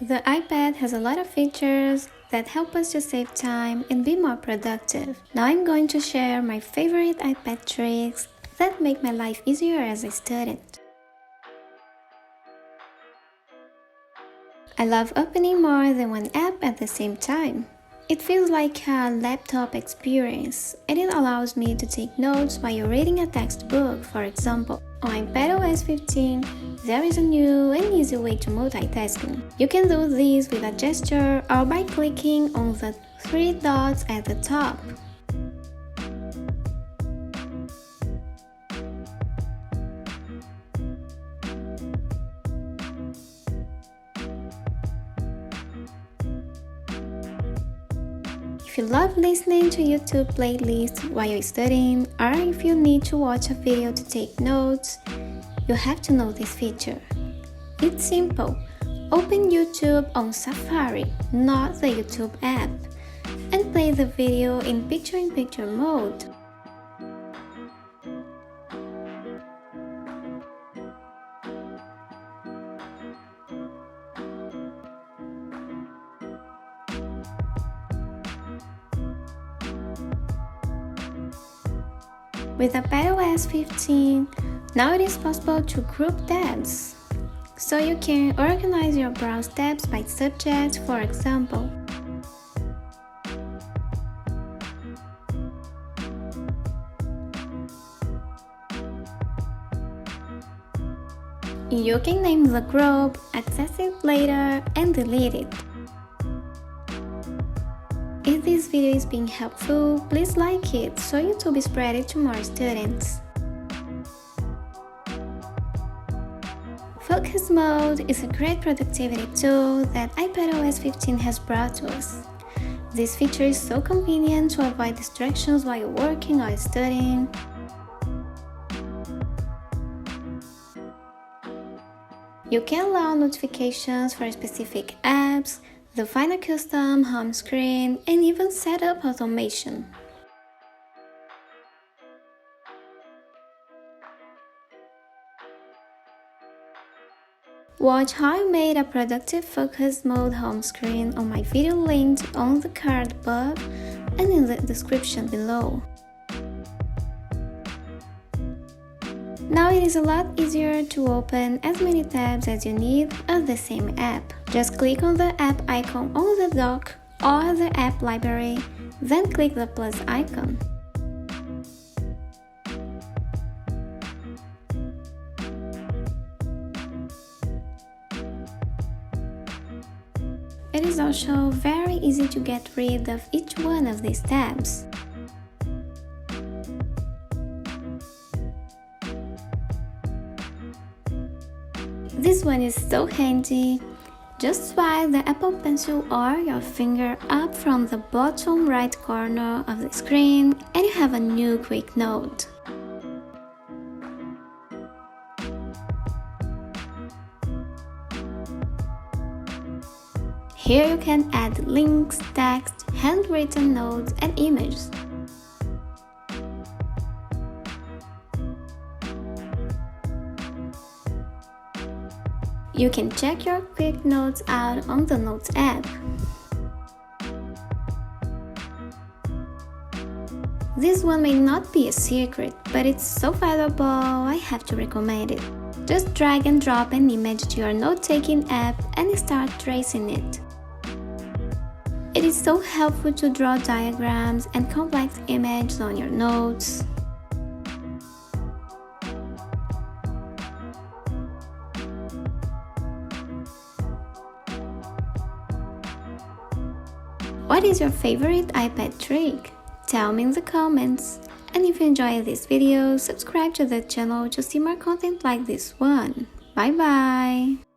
The iPad has a lot of features that help us to save time and be more productive. Now I'm going to share my favorite iPad tricks that make my life easier as a student. I love opening more than one app at the same time. It feels like a laptop experience, and it allows me to take notes while reading a textbook, for example. On iPadOS 15, there is a new and easy way to multitasking. You can do this with a gesture or by clicking on the three dots at the top. If you love listening to YouTube playlists while you're studying, or if you need to watch a video to take notes, you have to know this feature. It's simple. Open YouTube on Safari, not the YouTube app, and play the video in picture-in-picture mode. With iPadOS 15, now it is possible to group tabs, so you can organize your browse tabs by subject, for example. You can name the group, access it later, and delete it. If this video is being helpful, please like it so YouTube is spread it to more students. Focus Mode is a great productivity tool that iPadOS 15 has brought to us. This feature is so convenient to avoid distractions while you're working or studying. You can allow notifications for specific apps, define a custom home screen, and even set up automation. Watch how I made a productive focus mode home screen on my video linked on the card above and in the description below. Now it is a lot easier to open as many tabs as you need of the same app. Just click on the app icon on the dock or the app library, then click the plus icon. It is also very easy to get rid of each one of these tabs. This one is so handy. Just swipe the Apple Pencil or your finger up from the bottom right corner of the screen and you have a new quick note. Here you can add links, text, handwritten notes, and images. You can check your quick notes out on the Notes app. This one may not be a secret, but it's so valuable I have to recommend it. Just drag and drop an image to your note-taking app and start tracing it. It is so helpful to draw diagrams and complex images on your notes. What is your favorite iPad trick? Tell me in the comments. And if you enjoyed this video, subscribe to the channel to see more content like this one. Bye bye!